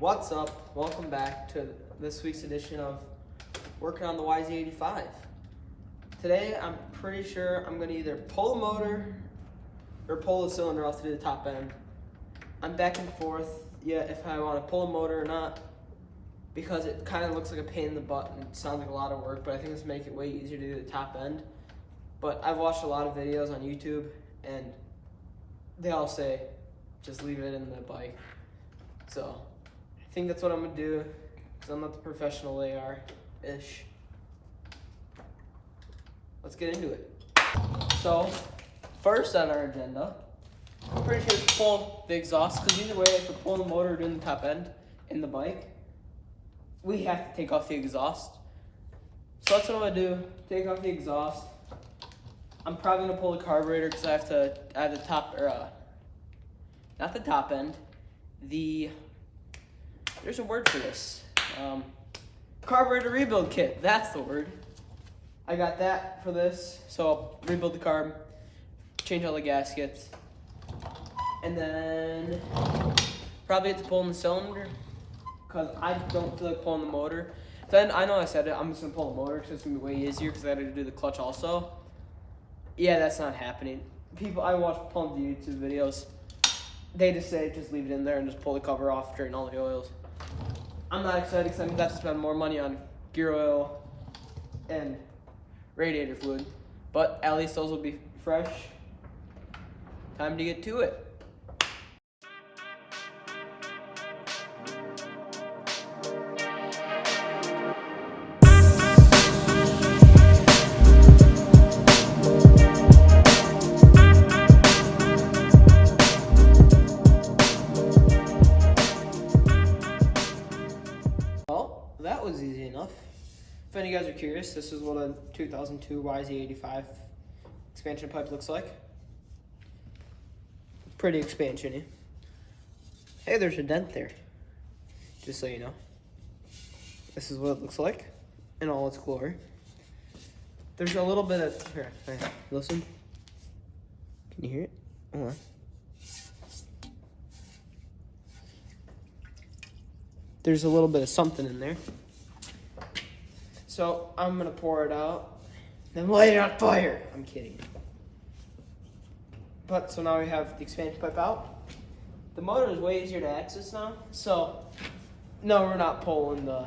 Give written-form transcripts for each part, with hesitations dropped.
What's up? Welcome back to this week's edition of working on the YZ85. Today, I'm pretty sure I'm gonna either pull the motor or pull the cylinder off to do the top end. I'm back and forth yet if I want to pull the motor or not, because it kind of looks like a pain in the butt and sounds like a lot of work, but I think this make it way easier to do the top end. But I've watched a lot of videos on YouTube and they all say, just leave it in the bike. So I think that's what I'm gonna do, because I'm not the professional they are-ish. Let's get into it. So, first on our agenda, I'm pretty sure it's pull the exhaust, because either way, if we're pulling the motor or doing the top end in the bike, we have to take off the exhaust. So that's what I'm gonna do, take off the exhaust. I'm probably gonna pull the carburetor because I have to add the top, or not the top end, there's a word for this. Carburetor rebuild kit, that's the word. I got that for this, so I'll rebuild the carb, change all the gaskets, and then probably have to pull in the cylinder, because I don't feel like pulling the motor. Then, I know I said it, I'm just gonna pull the motor because it's gonna be way easier because I had to do the clutch also. Yeah, that's not happening. I watch tons of YouTube videos. They just say, just leave it in there and just pull the cover off, drain all the oils. I'm not excited because I'm about to spend more money on gear oil and radiator fluid, but at least those will be fresh. Time to get to it. That was easy enough. If any of you guys are curious, this is what a 2002 YZ85 expansion pipe looks like. Pretty expansion-y. Hey, there's a dent there. Just so you know. This is what it looks like in all its glory. There's a little bit of, here, listen. Can you hear it? Hold on. There's a little bit of something in there. So I'm gonna pour it out, then light it on fire. I'm kidding. But so now we have the expansion pipe out. The motor is way easier to access now. So no, we're not pulling the.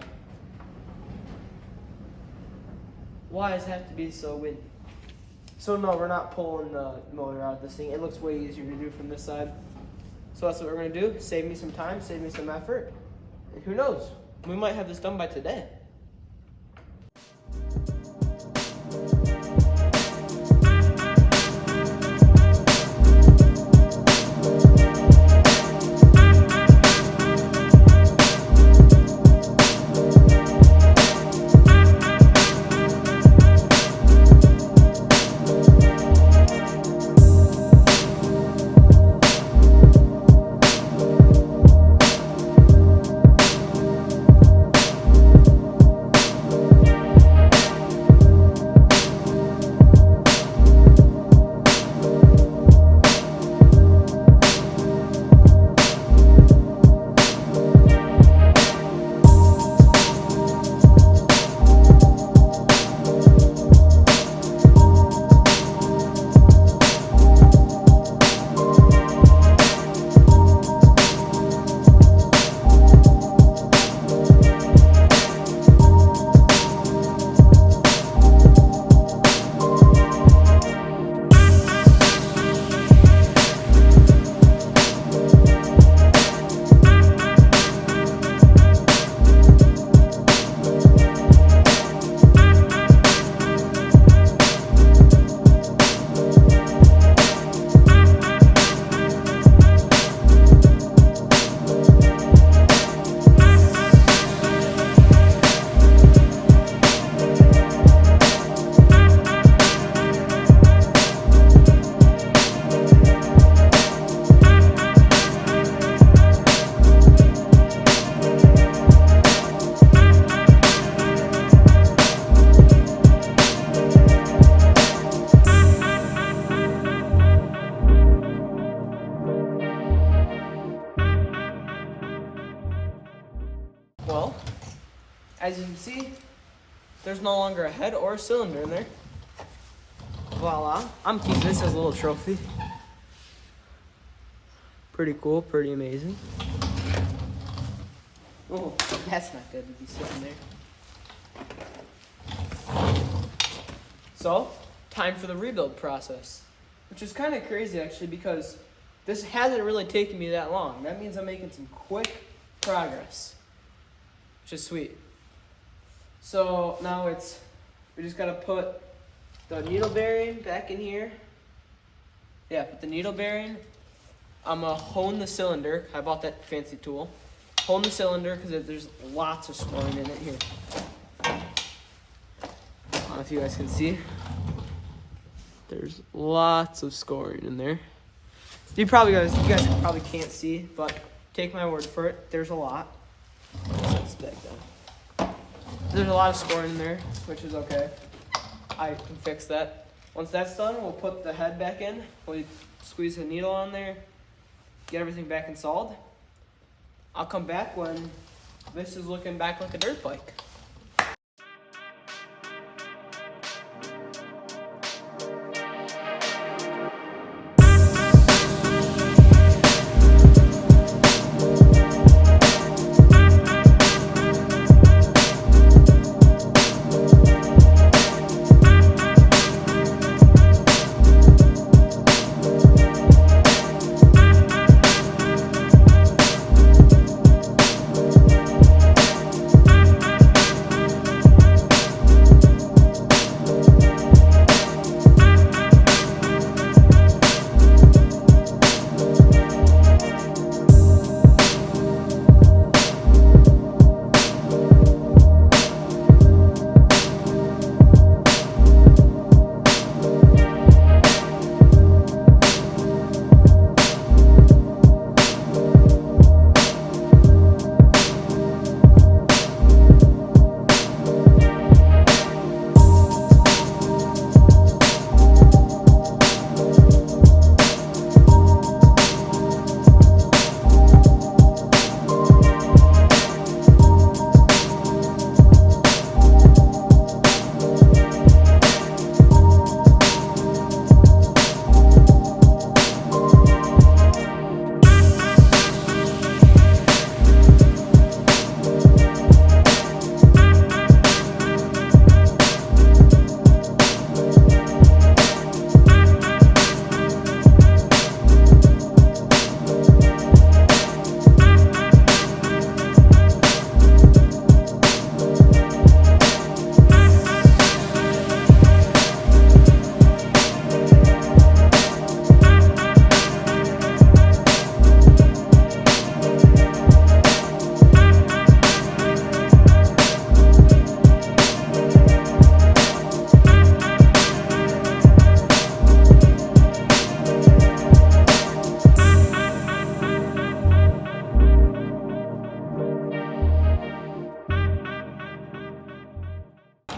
Why does it have to be so windy? So no, we're not pulling the motor out of this thing. It looks way easier to do from this side. So that's what we're gonna do. Save me some time, save me some effort. And who knows? We might have this done by today. Well, as you can see, there's no longer a head or a cylinder in there. Voila. I'm keeping this as a little trophy. Pretty cool, pretty amazing. Oh, that's not good to be sitting there. So, time for the rebuild process, which is kind of crazy actually because this hasn't really taken me that long. That means I'm making some quick progress, which is sweet. So now we just gotta put the needle bearing back in here. Yeah, put the needle bearing. I'm gonna hone the cylinder. I bought that fancy tool. Hone the cylinder because there's lots of scoring in it here. I don't know if you guys can see. There's lots of scoring in there. You guys probably can't see, but take my word for it. There's a lot. Let's back down. There's a lot of scoring in there, which is okay. I can fix that. Once that's done, we'll put the head back in. We'll squeeze the needle on there, get everything back installed. I'll come back when this is looking back like a dirt bike.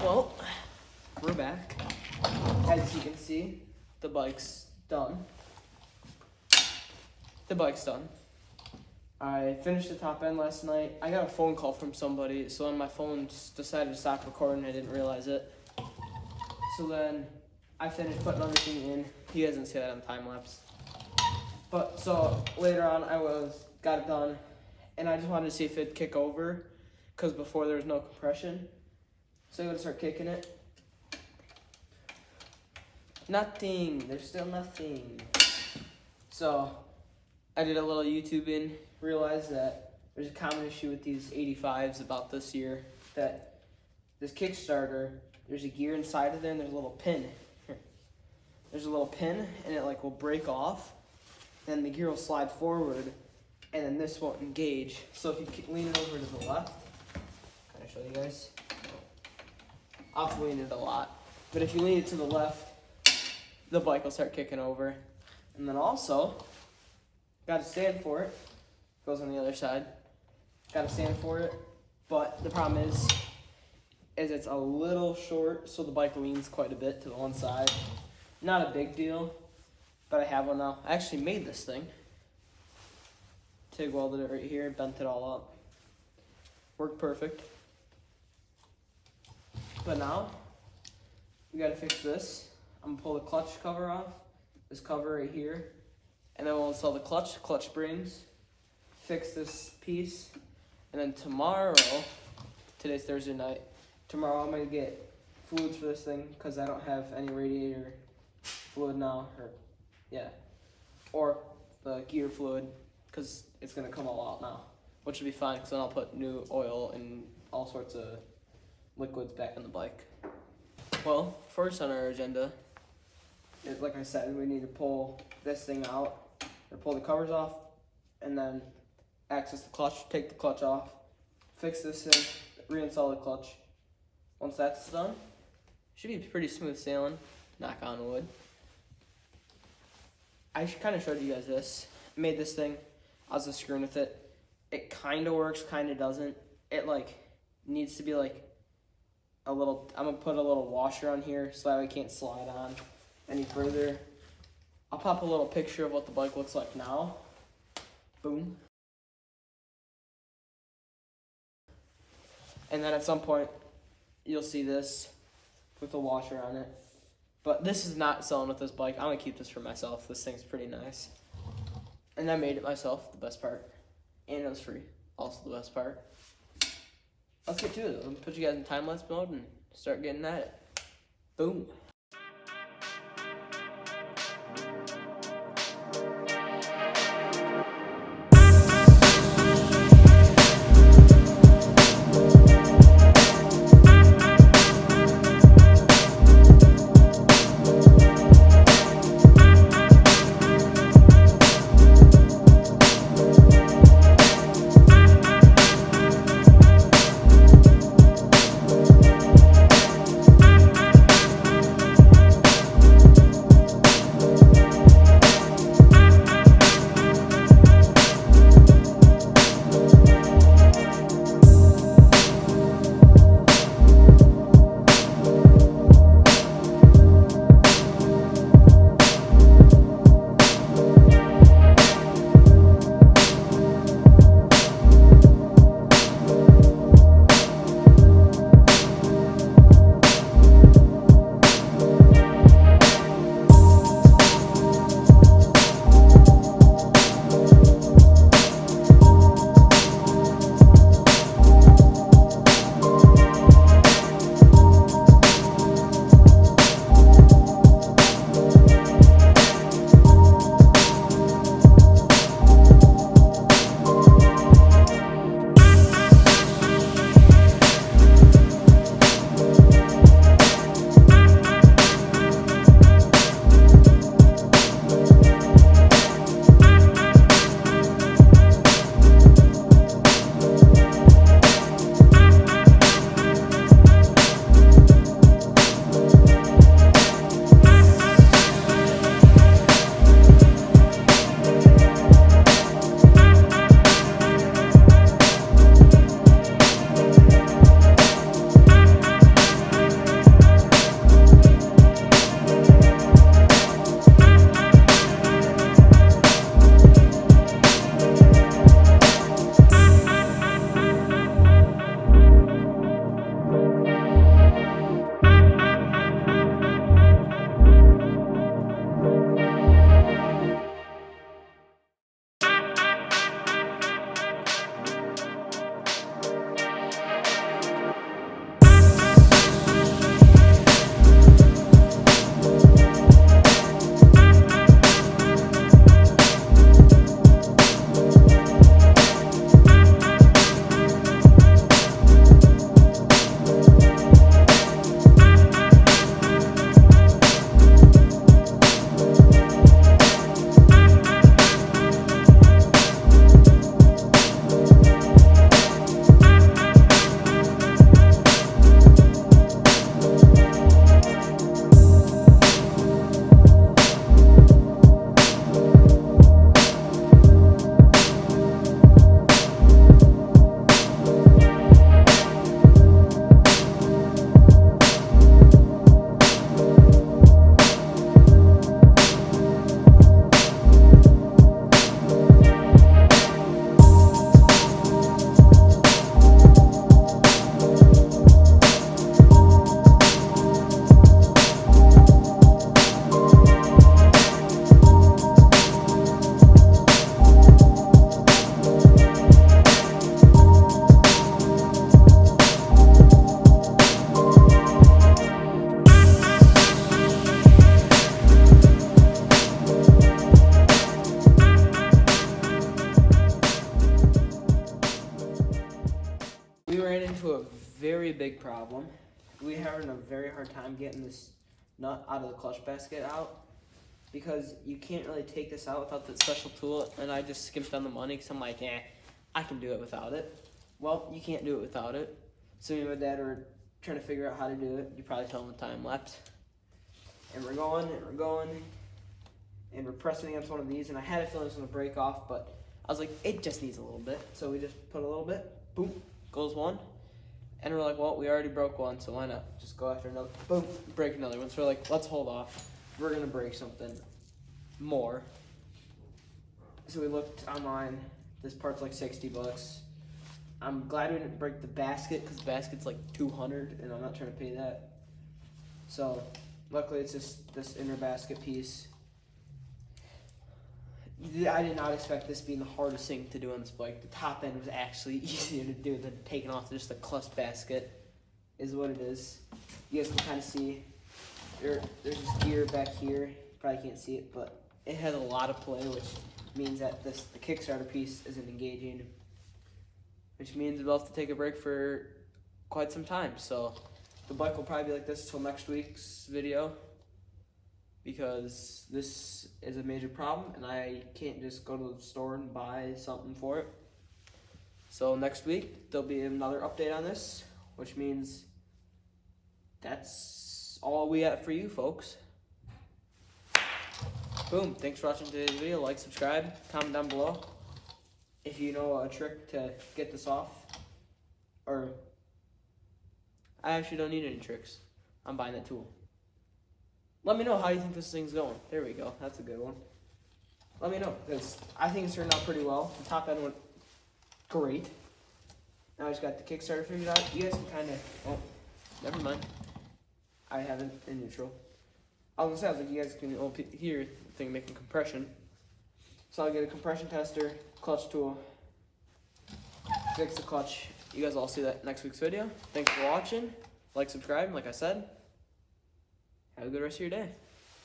Well, we're back. As you can see, the bike's done. I finished the top end last night. I got a phone call from somebody, so then my phone just decided to stop recording. I didn't realize it. So then I finished putting everything in. He doesn't see that on time lapse. But so later on, got it done, and I just wanted to see if it'd kick over, because before there was no compression. So I'm gonna start kicking it. Nothing. There's still nothing. So I did a little YouTubing, realized that there's a common issue with these 85s about this year, that this Kickstarter, there's a gear inside of there and there's a little pin. Here. There's a little pin and it will break off, then the gear will slide forward and then this won't engage. So if you lean it over to the left, can I show you guys? I'll have to lean it a lot. But if you lean it to the left, the bike will start kicking over. And then also, got to stand for it. Goes on the other side. Got to stand for it. But the problem is it's a little short, so the bike leans quite a bit to the one side. Not a big deal, but I have one now. I actually made this thing. TIG welded it right here, bent it all up. Worked perfect. But now, we gotta fix this. I'm gonna pull the clutch cover off, this cover right here, and then we'll install the clutch springs, fix this piece, and then tomorrow, today's Thursday night, tomorrow I'm gonna get fluids for this thing, because I don't have any radiator fluid now, or the gear fluid, because it's gonna come all out now, which will be fine, because then I'll put new oil and all sorts of liquids back on the bike. Well, first on our agenda is, like I said, we need to pull this thing out, or pull the covers off, and then access the clutch, take the clutch off, fix this thing, reinstall the clutch. Once that's done, should be pretty smooth sailing, knock on wood. I kind of showed you guys this. I made this thing, I was just screwing with it. It kind of works, kind of doesn't. It needs to be a little, I'm gonna put a little washer on here so that way it can't slide on any further. I'll pop a little picture of what the bike looks like now. Boom. And then at some point, you'll see this with a washer on it. But this is not selling with this bike. I'm gonna keep this for myself. This thing's pretty nice. And I made it myself, the best part. And it was free, also the best part. Let's get to it. Let me put you guys in time-lapse mode and start getting at it. Boom. we ran into a very big problem. We were having a very hard time getting this nut out of the clutch basket out because you can't really take this out without that special tool, and I just skimped on the money because I'm like, I can do it without it. Well, you can't do it without it. So me and my dad were trying to figure out how to do it. You probably tell them the time lapse. And we're going, and we're pressing against one of these, and I had a feeling it was going to break off, but I was like, it just needs a little bit. So we just put a little bit, boom, goes one. And we're like, well, we already broke one, so why not just go after another, boom, break another one. So we're like, let's hold off. We're going to break something more. So we looked online. This part's like 60 bucks. I'm glad we didn't break the basket because the basket's like 200 and I'm not trying to pay that. So luckily it's just this inner basket piece. I did not expect this being the hardest thing to do on this bike. The top end was actually easier to do than taking off just the clutch basket is what it is. You guys can kind of see there's this gear back here. You probably can't see it, but it has a lot of play, which means that the Kickstarter piece isn't engaging, which means we'll have to take a break for quite some time. So the bike will probably be like this till next week's video because this is a major problem and I can't just go to the store and buy something for it. So next week there'll be another update on this, which means that's all we got for you folks. Boom, thanks for watching today's video. Like, subscribe, comment down below if you know a trick to get this off. Or, I actually don't need any tricks. I'm buying that tool. Let me know how you think this thing's going. There we go, that's a good one. Let me know, because I think it's turned out pretty well. The top end went great. Now I just got the Kickstarter figured out. You guys can kind of, oh, never mind. I have it in neutral. I was gonna say, you guys can hear the thing making compression. So I'll get a compression tester, clutch tool, fix the clutch. You guys will all see that next week's video. Thanks for watching. Like, subscribe, like I said. Have a good rest of your day.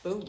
Boom.